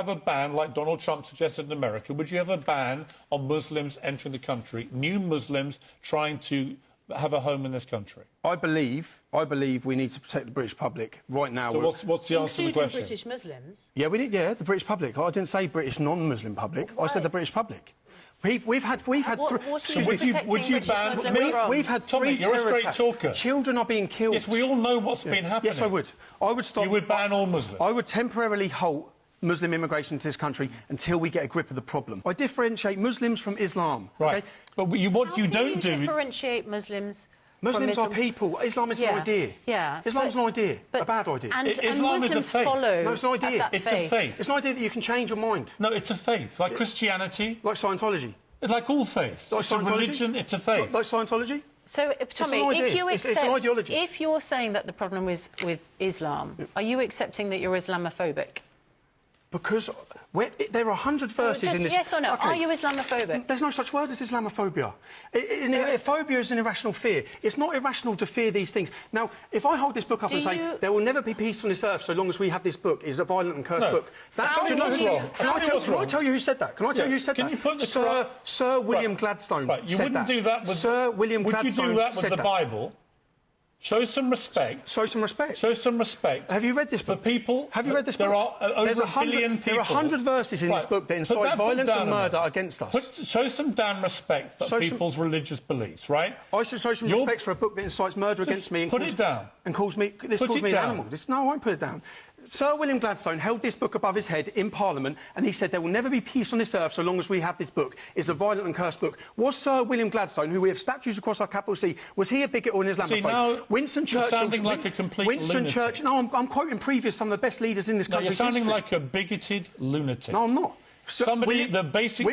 have a ban, like Donald Trump suggested in America? Would you have a ban on Muslims entering the country, new Muslims trying to have a home in this country? I believe we need to protect the British public right now. So what's the answer to the question? British Muslims? Yeah, we need. Yeah, the British public. I didn't say British non-Muslim public. I said the British public. We've had. Would you ban? We've had Tommy, three you're a terror straight attacks. talker. Children are being killed. Yes, we all know what's been happening. Yes, I would. I would stop. You would ban all Muslims. I would temporarily halt Muslim immigration to this country until we get a grip of the problem. I differentiate Muslims from Islam. Right. Okay? But what you don't do. Differentiate Muslims. Muslims are people. Islam is an idea. Yeah. Islam's an idea. A bad idea. Islam is a faith. No, it's an idea. It's a faith. It's an idea that you can change your mind. No, it's a faith. Like Christianity. Like Scientology. Like all faiths. Like it's a religion, it's a faith. Like Scientology? So, Tommy, if you accept... It's an ideology. If you're saying that the problem is with Islam, are you accepting that you're Islamophobic? Because there are 100 verses in this... Yes or no? Okay. Are you Islamophobic? There's no such word as Islamophobia. Phobia is an irrational fear. It's not irrational to fear these things. Now, if I hold this book up and say, there will never be peace on this earth so long as we have this book, it's a violent and cursed book. That's wrong. Can I tell you who said that? Can I tell you who said that? You put the Sir William Gladstone said that. You wouldn't do that with... Sir William Gladstone said that. Would you do that with the Bible? Show some respect. Show some respect. Show some respect. Have you read this book? For people... Have you read this book? There are over a billion people... There are 100 verses in this book that incite violence and murder against us. Show some damn respect for people's religious beliefs, right? I should show some respect for a book that incites murder against me and put it down. And calls me... This calls me an animal. No, I won't put it down. Sir William Gladstone held this book above his head in Parliament and he said there will never be peace on this earth so long as we have this book. It's a violent and cursed book. Was Sir William Gladstone, who we have statues across our capital C, was he a bigot or an Islamophobe? See, now Winston Churchill... You're sounding like a complete lunatic. Churchill... No, I'm quoting some of the best leaders in this country's history. You're sounding like a bigoted lunatic. No, I'm not. Somebody that basically...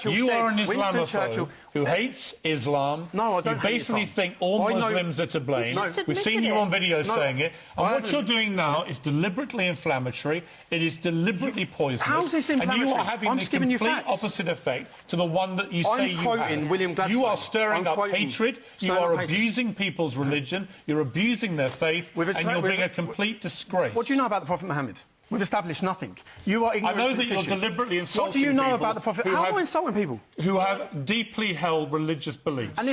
You are an Islamophobe who hates Islam. No, I don't You basically think all Muslims are to blame. No. We've seen you on video saying it. And what you're doing now is deliberately inflammatory. It is deliberately poisonous. How's this inflammatory? And you are having the complete opposite effect to the one that you say you have. I'm quoting William Gladstone. You are stirring up hatred. You are abusing people's religion. You're abusing their faith. And you're being a complete disgrace. What do you know about the Prophet Muhammad? We've established nothing. You are ignorant. I know that you're deliberately insulting What do you know about the Prophet? How am I insulting people? Who have deeply held religious beliefs. And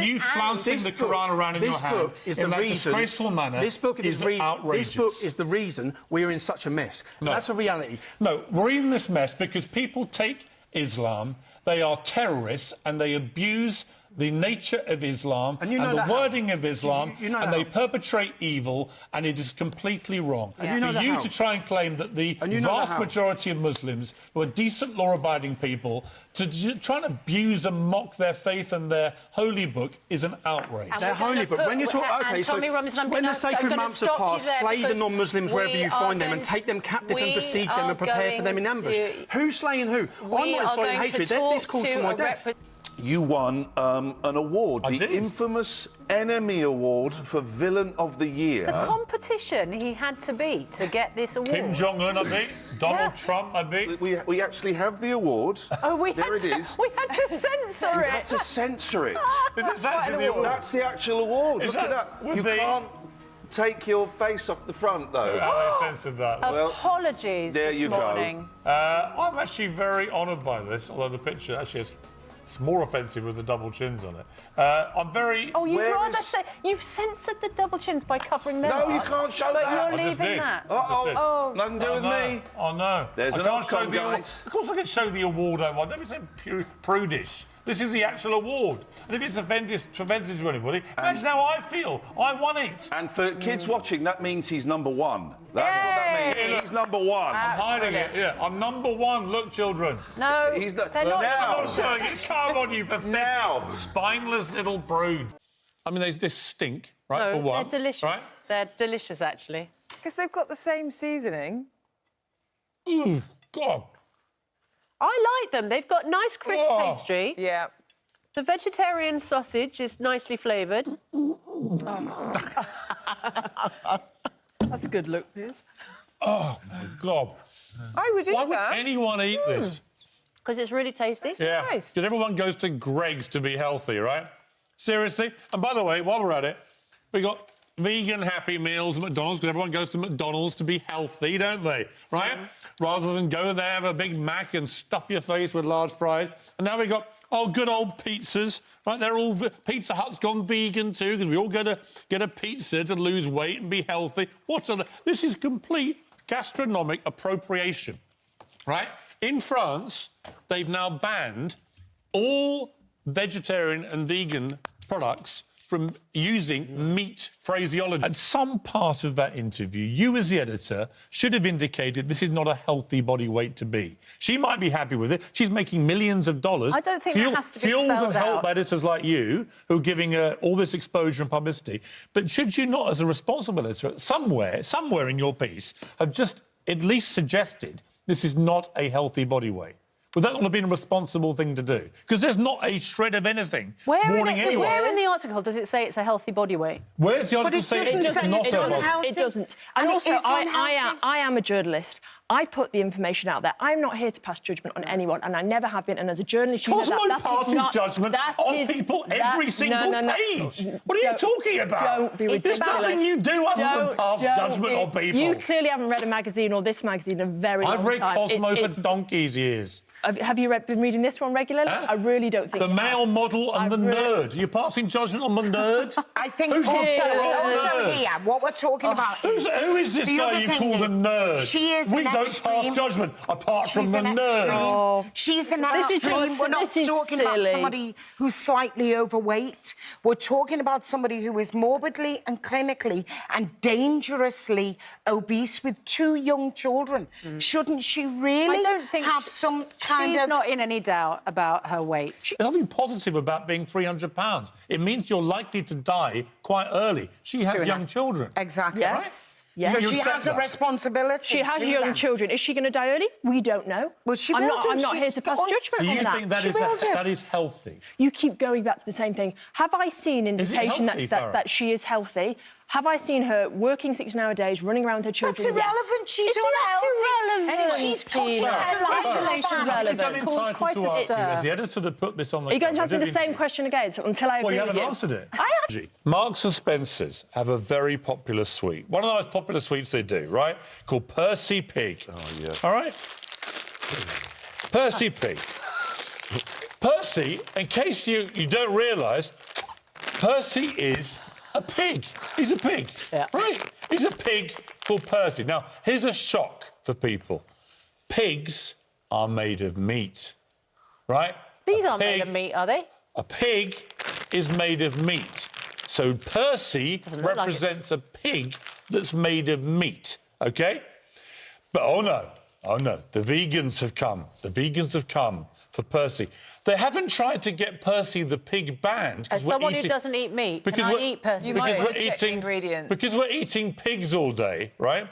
you flouncing the Quran around in your hand in that disgraceful manner is outrageous. This book is the reason we're in such a mess. No. That's a reality. No, we're in this mess because people take Islam, they are terrorists, and they abuse the nature of Islam and the wording of Islam, and they perpetrate evil, and it is completely wrong. For you to try and claim that the vast majority of Muslims, who are decent, law-abiding people, to try and abuse and mock their faith and their holy book is an outrage. Their holy book. When you talk, okay, so when the sacred months are passed, slay the non-Muslims wherever you find them and take them captive and besiege them and prepare for them in ambush. Who's slaying who? I'm not inciting hatred. This calls for my death. You won an award, the infamous Enemy Award for Villain of the Year. The competition he had to beat to get this award. Kim Jong-un, I beat. Donald Trump, I beat. We actually have the award. Oh, there it is. We had to censor it. We had to censor it. That's actually the award. That's the actual award. Look at that. You can't take your face off the front, though. I censored that. Apologies there you morning. go. I'm actually very honoured by this, although the picture actually is... It's more offensive with the double chins on it. I'm very... Oh, you'd rather say... You've censored the double chins by covering them up. No, you can't show that. But you're leaving that. Uh-oh. Nothing to do with me. Oh, no. There's an outcome, guys. Of course I can show the award I want. Don't be so prudish. This is the actual award. And if it's offensive to anybody, imagine how I feel. I won it. And for kids watching, that means he's number one. That's what that means. He's number one. I'm hiding it, yeah. I'm number one. Look, children. No, they're not. Now. I'm not showing it. Come on, you pathetic, spineless little brood. I mean, they stink, right, for one. They're delicious. Right? They're delicious, actually. Because they've got the same seasoning. Ooh, God. I like them. They've got nice crisp pastry. Yeah. The vegetarian sausage is nicely flavoured. That's a good look, Piers. Oh, my God. I would eat that. Why would anyone eat this? Because it's really tasty. Yeah, nice. because everyone goes to Greggs to be healthy, right? Seriously? And by the way, while we're at it, we got vegan Happy Meals at McDonald's, because everyone goes to McDonald's to be healthy, don't they? Right? Rather than go there, have a Big Mac and stuff your face with large fries. And now we've got, good old pizzas, right? They're all... Pizza Hut's gone vegan too, because we all go to get a pizza to lose weight and be healthy. This is complete gastronomic appropriation, right? In France, they've now banned all vegetarian and vegan products from using meat phraseology. At some part of that interview, you as the editor should have indicated this is not a healthy body weight to be. She might be happy with it. She's making millions of dollars. I don't think that has to be fueled spelled and helped out. editors like you who are giving her all this exposure and publicity. But should you not, as a responsible editor, somewhere in your piece, have just at least suggested this is not a healthy body weight? Would that not have been a responsible thing to do? Because there's not a shred of anything warning anyone. Where in the article does it say it's a healthy body weight? Where's the article saying it's not a healthy? It doesn't. And also, I am a journalist. I put the information out there. I'm not here to pass judgment on anyone, and I never have been. And as a journalist, you know that passing judgment on people every single page. What are you talking about? Don't be ridiculous. There's nothing you do other than pass judgment on people. You clearly haven't read a magazine or this magazine in a very long time. I've read Cosmo for donkey's years. Have you been reading this one regularly? I really don't think The Male Model and the Nerd. You're passing judgment on the Nerd? I think also here, what we're talking about is... Who is this guy you call the Nerd? She is We don't pass judgment apart from the Nerd. Oh. She's an extreme. We're not talking about somebody who's slightly overweight. We're talking about somebody who is morbidly and clinically and dangerously obese with 2 young children. Shouldn't she really have some kind of... She's not in any doubt about her weight. There's nothing positive about being 300 pounds. It means you're likely to die quite early. She has young children. Exactly. Yes. Right? Yes. So she has a responsibility. She has young children. Is she going to die early? We don't know. Well, she I'm not here to pass judgment on that. Do you think that is healthy? You keep going back to the same thing. Have I seen indication that she is healthy? Have I seen her working 16-hour days, running around with her children? That's irrelevant. She's irrelevant. And she's cutting her life. It's caused quite a stir. As the editor that put this on the... Are you going to ask me the same question again until I agree with you? Well, you haven't answered it. Marks and Spencer's have a very popular sweet. One of the most popular sweets they do, right? Called Percy Pig. Oh, yeah. All right? Percy Pig. Percy, in case you don't realise, Percy is a pig. He's a pig. Yeah. Right. He's a pig called Percy. Now, here's a shock for people. Pigs are made of meat. Right? These aren't made of meat, are they? A pig is made of meat. So Percy represents a pig that's made of meat, OK? But, oh, no, the vegans have come. The vegans have come for Percy. They haven't tried to get Percy the pig banned. As someone who doesn't eat meat, can I eat Percy? Because we're eating ingredients. Because we're eating pigs all day, right?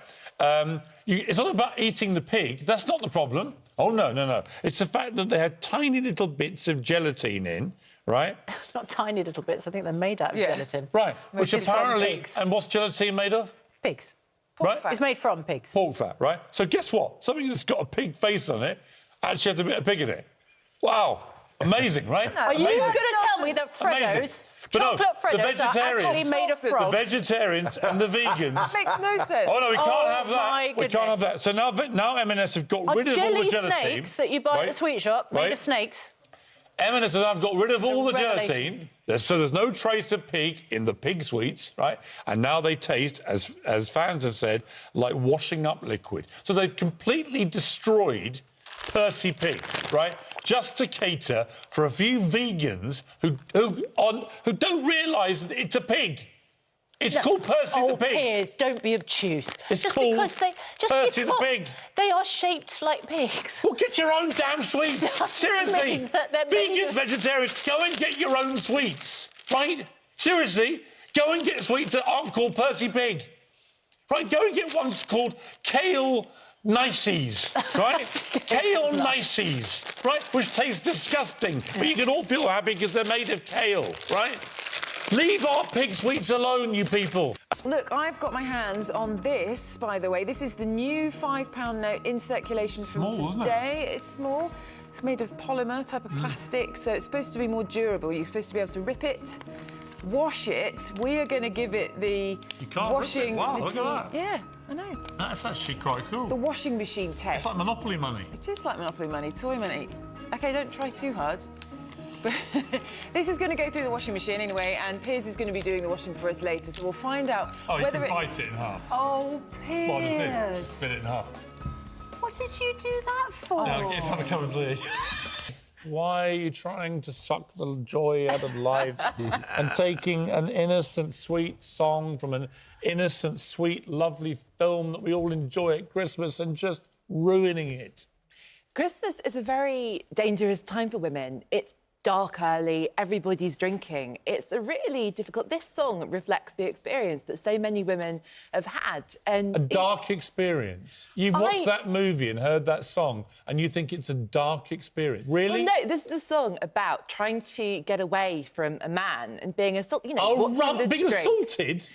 It's not about eating the pig. That's not the problem. Oh, no. It's the fact that they have tiny little bits of gelatine in, right? Not tiny little bits. I think they're made out of gelatin. Right, which apparently... And what's gelatine made of? Pigs. Right? It's made from pigs. Pork fat, right? So guess what? Something that's got a pig face on it actually has a bit of pig in it. Wow. Amazing, right? Are you going to tell me that Freddos, chocolate Freddos, are actually made of frogs? The vegetarians and the vegans... That makes no sense. Oh, no, we can't have that. We can't have that. So now M&S have got rid of all the gelatine. Snakes that you buy at the sweet shop, made of snakes. M&S have got rid of all the gelatine, so there's no trace of pig in the pig sweets, right? And now they taste, as fans have said, like washing up liquid. So they've completely destroyed Percy Pigs, right? Just to cater for a few vegans who don't realise that it's a pig. It's called Percy the Pig. Piers, don't be obtuse. It's called Percy the Pig. They are shaped like pigs. Well, get your own damn sweets. Seriously. Vegans, vegetarians, go and get your own sweets, right? Seriously, go and get sweets that aren't called Percy Pig. Right, go and get ones called Kale Nices, right? Kale Nices, right? Which taste disgusting, but you can all feel happy because they're made of kale, right? Leave our pig sweets alone, you people. Look, I've got my hands on this, by the way. This is the new £5 note in circulation from today. It's small. It's made of polymer, type of plastic, so it's supposed to be more durable. You're supposed to be able to rip it wash it. We are going to give it the washing... Wow, look at that. Yeah, I know. That's actually quite cool. The washing machine test. It's like Monopoly money. It is like Monopoly money, toy money. OK, don't try too hard. But this is going to go through the washing machine anyway, and Piers is going to be doing the washing for us later, so we'll find out whether you can bite it in half. Oh, Piers. What does it do? Spit it in half. What did you do that for? Now, let's have a cup of tea. Why are you trying to suck the joy out of life and taking an innocent, sweet song from an innocent, sweet, lovely film that we all enjoy at Christmas and just ruining it? Christmas is a very dangerous time for women. It's dark early, everybody's drinking. It's a really difficult... This song reflects the experience that so many women have had. And a dark experience? You've watched that movie and heard that song and you think it's a dark experience? Really? Well, no, this is a song about trying to get away from a man and being assaulted. You know, being assaulted?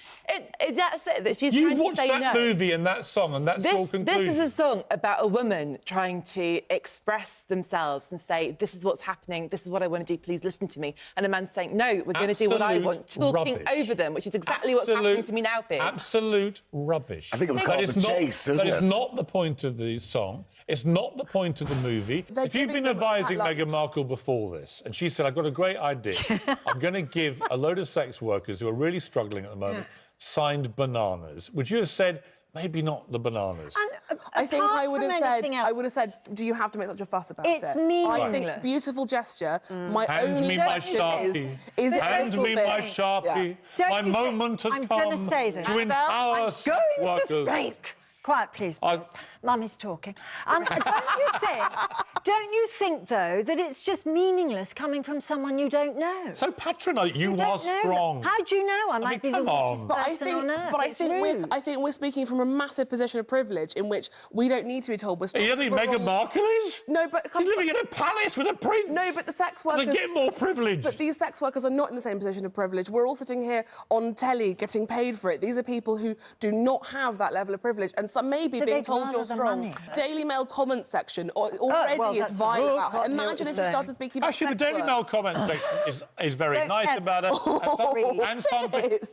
That's it. That she's You've trying to watched say that no. movie and that song and that's your conclusion? This is a song about a woman trying to express themselves and say, this is what's happening, this is what I want to do, please listen to me. And a man saying, no, we're going to do what I want, talking over them, which is exactly what's happening to me now, Piers. Absolute rubbish. I think it was called The Chase, isn't it? That is not the point of the song. It's not the point of the movie. If you've been advising Meghan Markle before this, and she said, I've got a great idea, I'm going to give a load of sex workers who are really struggling at the moment signed bananas, would you have said, maybe not the bananas? I think I would have said, do you have to make such a fuss about it? It's meaningless. I think beautiful gesture. My Hand only me my question Sharpie. is it Hand me my Sharpie. Yeah. My moment has come I'm going to say this. to empower sex workers. Quiet, please. Mummy's talking. Don't you think, though, that it's just meaningless coming from someone you don't know? So patronising. You are strong. How do you know? I might be the weakest person on earth. But I think we're speaking from a massive position of privilege in which we don't need to be told we're strong. You think Meghan Markle is? No, but... She's living in a palace with a prince. No, but the sex workers... They get more privilege. But these sex workers are not in the same position of privilege. We're all sitting here on telly getting paid for it. These are people who do not have that level of privilege, and some may be being told you're strong. Daily Mail comment section already is vile about her. Imagine if she started speaking about actually, the Daily Mail comment section is very nice about her,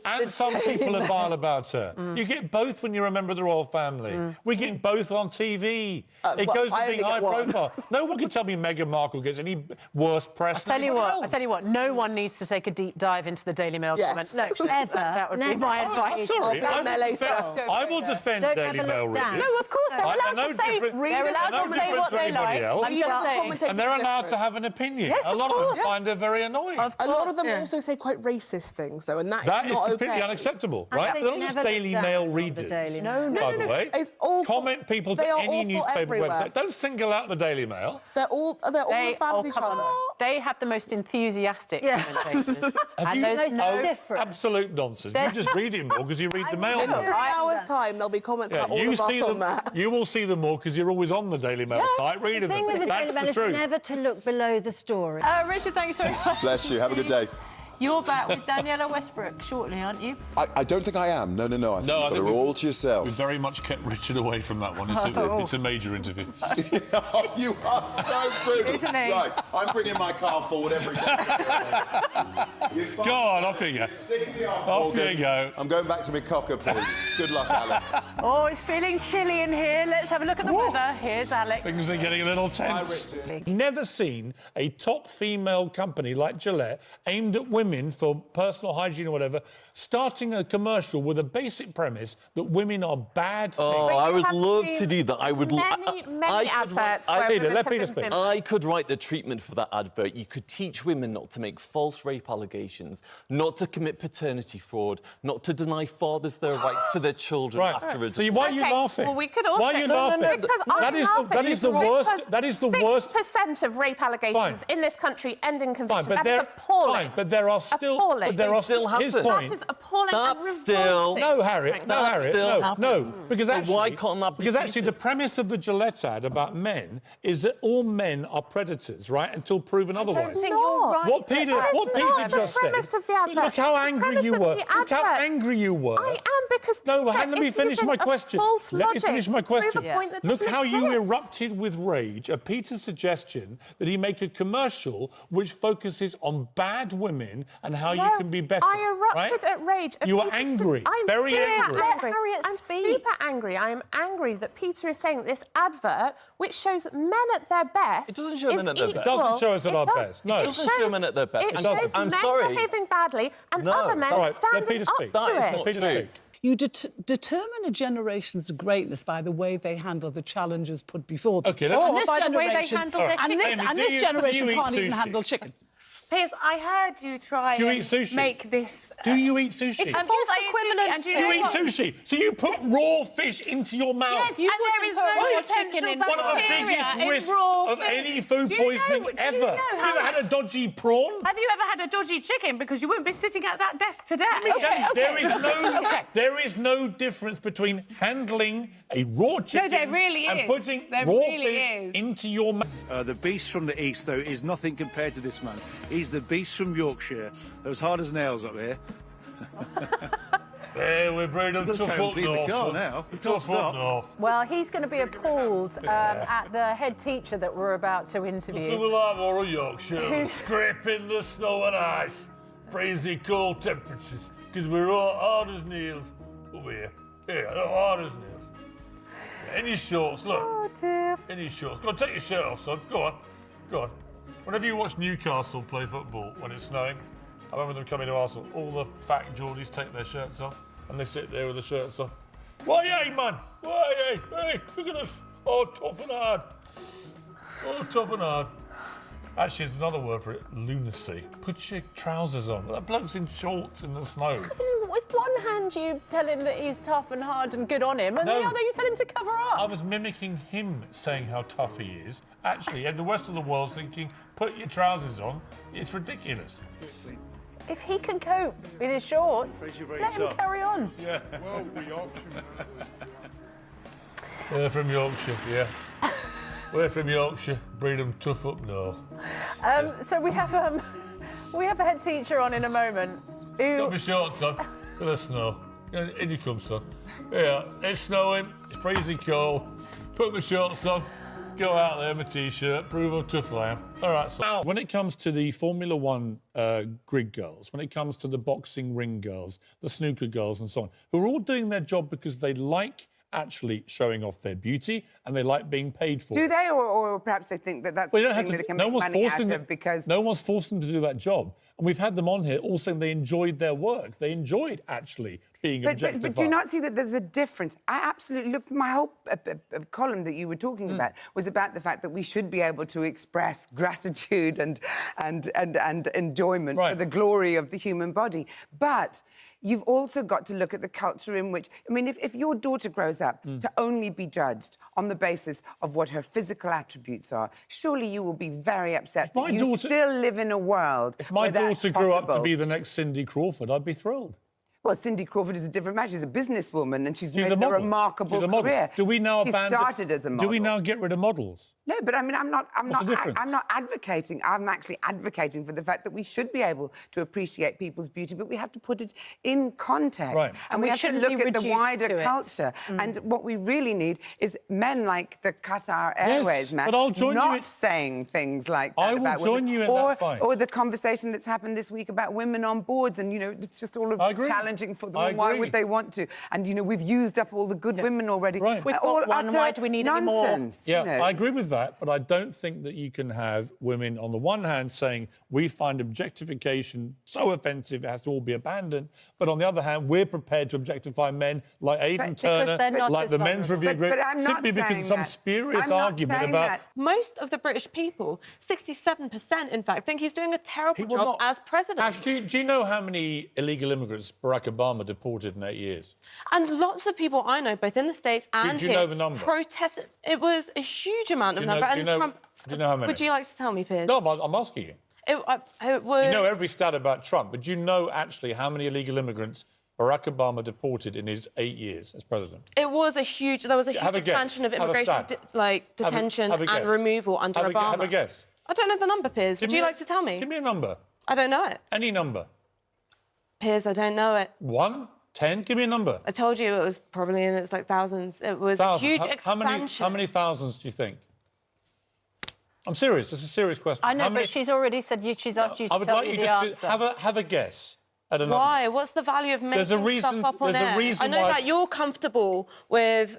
and some people are vile about her. You get both when you're a member of the royal family. We get both on TV. It goes to being high profile. No one can tell me Meghan Markle gets any worse press. I tell you what, no one needs to take a deep dive into the Daily Mail comments. No, ever. That would be my advice. Sorry, I will defend Daily Mail readers. No, of course, they're allowed to say what they like. And they're allowed to have an opinion. Yes, a lot of them find her very annoying. A lot of them also say quite racist things, though, and that is not okay. completely unacceptable, right? They're not just Daily Mail readers. No. By the way, it's all comment people to any newspaper website. Don't single out the Daily Mail. They're all as bad as each other. They have the most enthusiastic commentators. Absolute nonsense. You just read it more because you read the Mail. In 3 hours' time, there'll be comments about all of us on that. You will see them more because you're always on the Daily Mail site reading them. The thing with the Daily Mail is never to look below the story. Richard, thanks very much. Bless you. Have a good day. You're back with Daniela Westbrook shortly, aren't you? I don't think I am. No. I think you've got it all to yourself. We've very much kept Richard away from that one. It's a major interview. You are so brutal. Isn't he? Right, I'm bringing my car forward every day. Go on, off you go. Off you go. I'm going back to my cockapoo. Good luck, Alex. Oh, it's feeling chilly in here. Let's have a look at the weather. Here's Alex. Things are getting a little tense. Never seen a top female company like Gillette aimed at women for personal hygiene or whatever, starting a commercial with a basic premise that women are bad things. Oh, I would love to do that. I would. Many adverts. Let Peter speak. I could write the treatment for that advert. You could teach women not to make false rape allegations, not to commit paternity fraud, not to deny fathers their rights to their children after a divorce. So why are you laughing? Well, we could also... Why are you laughing? Because that is the worst. That is the worst. 6% of rape allegations in this country end in conviction. That is appalling. But there are still... But there are still his point. That is appalling and still... No, Harriet. No. Because actually... Why can't that be... Because actually the premise of the Gillette ad about men is that all men are predators, right? Until proven otherwise. I don't think you're right. What Peter just said... Look how angry you were. Look how angry you were. I am because No, let me finish my question. Let me finish my question. Look how you erupted with rage at Peter's suggestion that he make a commercial which focuses on bad women and how you can be better. I erupted at rage. You were angry, very angry. I'm super angry. I am angry that Peter is saying that this advert, which shows men at their best, it doesn't show men at their best. It doesn't show us at our best. No, it doesn't show men at their best. It shows men behaving badly and other men standing up to it. You determine a generation's greatness by the way they handle the challenges put before them. Okay, by the way they handle their chicken. And this generation can't even handle chicken. Piers, I heard you try and make this... Do you eat sushi? It's false equivalent. Do you eat sushi? So you put raw fish into your mouth? Yes, and there is no potential one of the biggest risks of any food poisoning ever. Have you ever had a dodgy prawn? Have you ever had a dodgy chicken? Because you wouldn't be sitting at that desk today. There is no difference between handling a raw chicken and putting raw fish into your mouth. The beast from the east, though, is nothing compared to this man. He's the beast from Yorkshire. They're as hard as nails up here. Hey, we're bringing them tough up north. Now. Tough up north. Well, he's going to be appalled at the head teacher that we're about to interview. Nothing like Oral Yorkshire, scraping the snow and ice, freezing cold temperatures, because we're all hard as nails over here. Yeah, hard as nails. In your shorts, look. Oh, dear. In your shorts. Go on, take your shirt off, son. Go on. Go on. Whenever you watch Newcastle play football when it's snowing, I remember them coming to Arsenal, all the fat Geordies take their shirts off and they sit there with the shirts off. Why, hey, man? Why, hey, look at us. Oh, tough and hard. Oh, tough and hard. Actually, there's another word for it, lunacy. Put your trousers on. That bloke's in shorts in the snow. With one hand, you tell him that he's tough and hard and good on him, and the other, you tell him to cover up. I was mimicking him saying how tough he is. Actually, and the rest of the world's thinking, put your trousers on. It's ridiculous. If he can cope in his shorts, let him carry on. Yeah. We're from Yorkshire, yeah. We're from Yorkshire, breed them tough up north. So we have a head teacher on in a moment. Got my shorts on with the snow. In you come, son. Yeah, it's snowing, it's freezing cold. Put my shorts on, go out there, my T-shirt, prove how tough I am. All right, so when it comes to the Formula One grid girls, when it comes to the boxing ring girls, the snooker girls and so on, who are all doing their job because they like actually showing off their beauty and they like being paid for it. Do they, or perhaps they think that that's the thing that they can make money out of because... No one's forced them to do that job. And we've had them on here all saying they enjoyed their work. They enjoyed actually being objectified. But do you not see that there's a difference? I absolutely... Look, my whole column that you were talking about was about the fact that we should be able to express gratitude and enjoyment for the glory of the human body. But you've also got to look at the culture in which... I mean, if your daughter grows up to only be judged on the basis of what her physical attributes are, surely you will be very upset that you still live in a world If my daughter grew up to be the next Cindy Crawford, I'd be thrilled. Well, Cindy Crawford is a different match. She's a businesswoman and she's made a remarkable career. Do we now she started as a model. Do we now get rid of models? No, but I mean, I'm not advocating. I'm actually advocating for the fact that we should be able to appreciate people's beauty, but we have to put it in context. Right. And we have to look at the wider culture. And what we really need is men like the Qatar Airways man not saying things like that about women. I will join you in that fight. Or the conversation that's happened this week about women on boards, and, you know, it's just all challenging for them. And why would they want to? And, you know, we've used up all the good women already. Right. We've got one. Why do we need any more? Yeah, you know. I agree with that, but I don't think that you can have women on the one hand saying we find objectification so offensive it has to all be abandoned, but on the other hand we're prepared to objectify men like Aidan Turner, like the Men's Review Group, simply because of some spurious argument about... Most of the British people, 67% in fact, think he's doing a terrible job as president. Actually, do you know how many illegal immigrants Barack Obama deported in 8 years? And lots of people I know, both in the States and do you know the number? Protested. It was a huge amount of number. Do you know how many? Would you like to tell me, Piers? No, I'm asking you. It was... You know every stat about Trump, but do you know actually how many illegal immigrants Barack Obama deported in his 8 years as president? It was a huge... There was a huge expansion of immigration, detention and removal under Obama. Have a guess. I don't know the number, Piers. Would you like to tell me? Give me a number. I don't know it. Any number. Piers, I don't know it. 1? 10? Give me a number. I told you it was probably in its like thousands. It was a huge expansion. How many thousands do you think? I'm serious. This is a serious question. I know, but she's already said she's asked you to tell you the answer. Have a guess. At a Why? number. What's the value of making stuff up on air? I know why... that you're comfortable with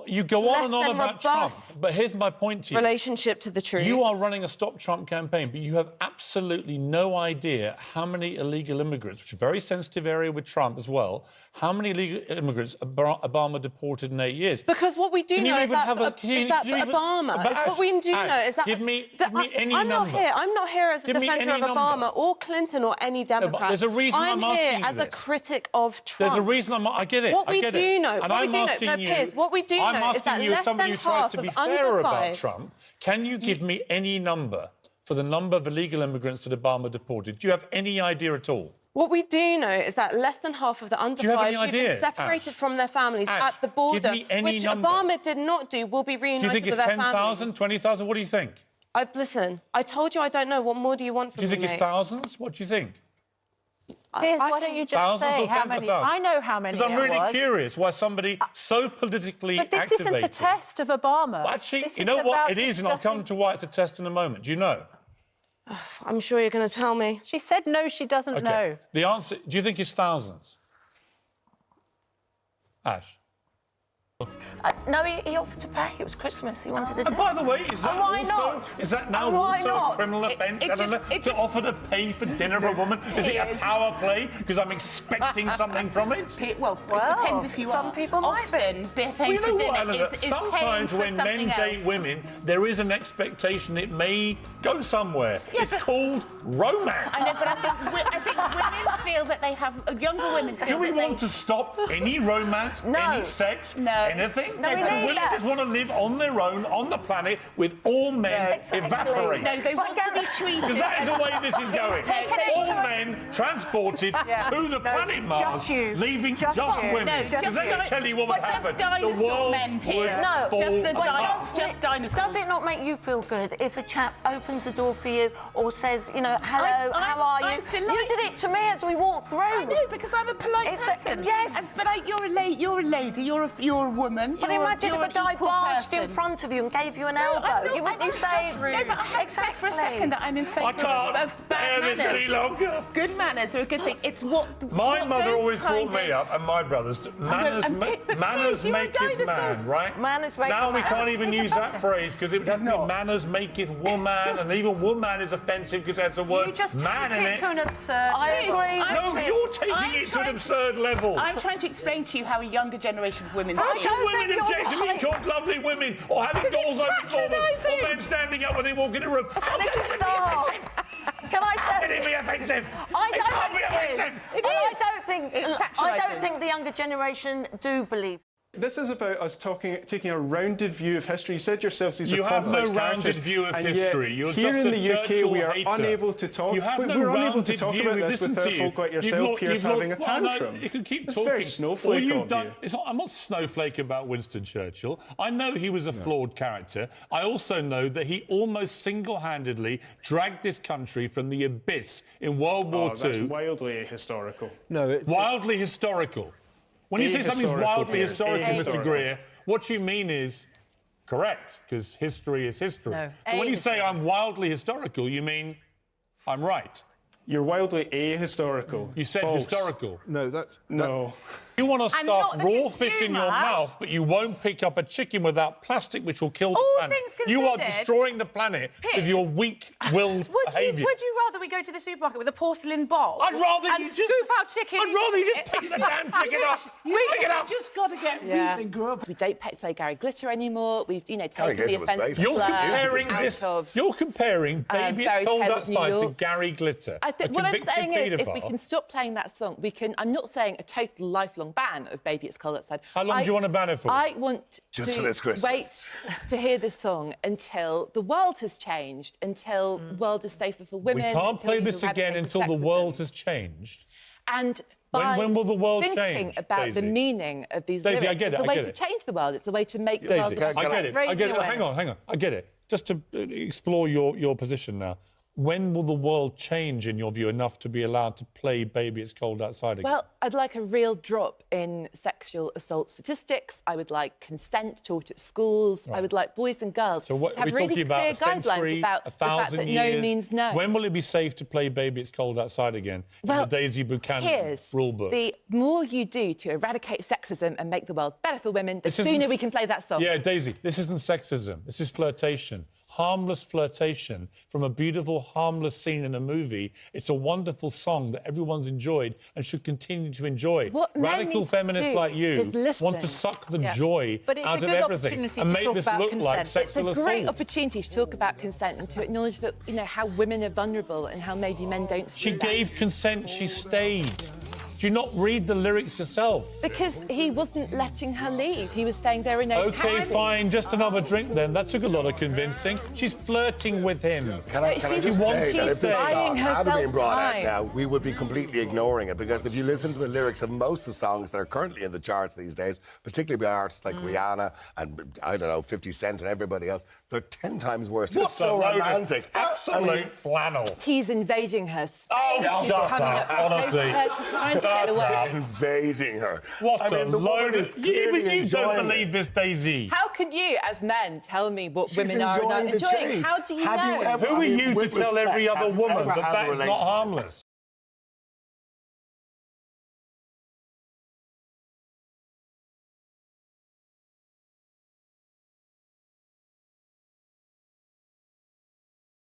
you go on and on about Trump, but here's my point to you. Relationship to the truth. You are running a Stop Trump campaign, but you have absolutely no idea how many illegal immigrants, which is a very sensitive area with Trump as well, how many illegal immigrants Obama deported in 8 years. Because what we do know is that Obama... What we do know is that... Give me any number. I'm not here as a defender of Obama or Clinton or any Democrat. There's a reason I'm asking you here as a critic of Trump. There's a reason I get it. What we do know... Piers, what we do know is that less than half of fair about Trump. Can you give me any number for the number of illegal immigrants that Obama deported? Do you have any idea at all? What we do know is that less than half of the under 5s who've been separated from their families at the border, which Obama did not do, will be reunited with their families. Do you think it's 10,000, 20,000? What do you think? Listen, I told you I don't know. What more do you want from me, Do you think it's thousands? What do you think? Piers, why don't you just say how many? I know how many. Because I'm really curious why somebody so politically activated... But this isn't a test of Obama. Well, actually, you know what? It is, and I'll come to why it's a test in a moment. Do you know? I'm sure you're going to tell me. She said no, she doesn't know. The answer... Do you think it's thousands? Ash? No, he offered to pay. It was Christmas. He wanted to do. By the way, is that why also not? Is that now also a criminal offence, Eleanor, to offer to pay for dinner for a woman? Is it a power play because I'm expecting something from it? Well, it depends if you some are. people Often, paying for dinner is sometimes when men date women, there is an expectation it may go somewhere. It's called romance. I know, but I think women feel that they have... Younger women feel Do we want to stop any romance, any sex, anything? No, Do women just want to live on their own, on the planet, with all men evaporate? No, they want to be treated... Because that is the way this is going. All men transported to the planet Mars, leaving just women. Does that tell you what would happen? The world would fall just dinosaurs. Does it not make you feel good if a chap opens the door for you or says, you know, hello, how are you? You did it to me as we walked through. I know, because I'm a polite person. Yes. But you're a lady, you're a woman. But imagine if a guy barged in front of you and gave you an elbow. You wouldn't say... No, but I have said for a second that I'm in favour of bad manners. Any longer. Good manners are a good thing. It's what... My mother always brought me up, and my brothers, manners maketh man, right? Manners maketh now man. we can't even use that phrase, because it would have to be manners maketh woman, and even woman is offensive because there's a word man in it. To an absurd No, you're taking it to an absurd level. I'm trying to explain to you how a younger generation of women How see can women object to being called lovely women, or having doors open for them, or men standing up when they walk in a room? How can it be offensive? Can I tell you? How can it be offensive? I can't be offensive. I don't think the younger generation do believe. This is about us taking a rounded view of history. You said yourselves these are You complex have no rounded characters, view of and history. You're here just in a the UK, Churchill we are hater. unable to talk. You have no we're unable to rounded talk view. about this Listen without to folk like yourself, Piers, having a tantrum. You can keep it's talking. very snowflake of you. I'm not snowflake about Winston Churchill. I know he was a flawed character. I also know that he almost single-handedly dragged this country from the abyss in World War II. That's wildly ahistorical. No, wildly historical. When you say something's wildly historical, Mr. Greer, what you mean is correct, because history is history. No. So when you say I'm wildly historical, you mean I'm right. You're wildly ahistorical. You said historical. No, that's... No. You want to And stuff not the raw fish in your consumer. mouth, but you won't pick up a chicken without plastic, which will kill the All planet. things You are considered, destroying the planet with your weak-willed behaviour. Would you rather we go to the supermarket with a porcelain bowl? I'd rather and you scoop just... out chicken. I'd rather you just pick the damn chicken up. Pick it up. just got to get real and grow up. We don't play Gary Glitter anymore. We've, taken the Glitter was offensive You're slurs comparing out this. of... You're comparing Baby It's Cold Very Outside New to York. Gary Glitter. I think a what I'm convicted saying is, if we paedophile. can stop playing that song, we can. I'm not saying a total lifelong ban of Baby It's Cold Outside. How long do you want to ban it for? I want Just to for this Christmas. wait to hear this song until the world has changed, until the world is safer for women. We can't until play we've this again eradicated until the sexism. world has changed. And by when will the world thinking change, about Daisy? the meaning of these Daisy, lyrics, I get it, it's a I way get to it. change the world. It's a way to make the world... Daisy, I get it. I get it. Hang on. I get it. Just to explore your position now. when will the world change, in your view, enough to be allowed to play Baby It's Cold Outside again? Well, I'd like a real drop in sexual assault statistics. I would like consent taught at schools. Right. I would like boys and girls So what to are have we really talking about? clear A century, guidelines about the fact 1,000 that years? no means no. When will it be safe to play Baby It's Cold Outside again in the Daisy Buchanan rule book? The more you do to eradicate sexism and make the world better for women, the sooner we can play that song. Yeah, Daisy, this isn't sexism. This is flirtation. Harmless flirtation from a beautiful, harmless scene in a movie. It's a wonderful song that everyone's enjoyed and should continue to enjoy. Radical feminists like you want to suck the joy out of everything and make this look like sexual assault. It's a great opportunity to talk about consent and to acknowledge that, you know, how women are vulnerable and how maybe men don't see that. She gave consent, she stayed. Do you not read the lyrics yourself? Because he wasn't letting her leave. He was saying there are no OK, taxis. fine, just another drink then. That took a lot of convincing. She's flirting with him. Can I just say that if this song had been brought out now, we would be completely ignoring it, because if you listen to the lyrics of most of the songs that are currently in the charts these days, particularly by artists like Rihanna and, I don't know, 50 Cent and everybody else, they're 10 times worse. It's so romantic. Absolute flannel. He's invading her space. Oh, shut up, honestly. Invading her. What I mean, a load of... Even you don't believe this, Daisy. How can you, as men, tell me what She's women are not enjoying the enjoying? chase. How do you know? Have you ever, Who are you to with tell respect, every other woman that had a that's not harmless?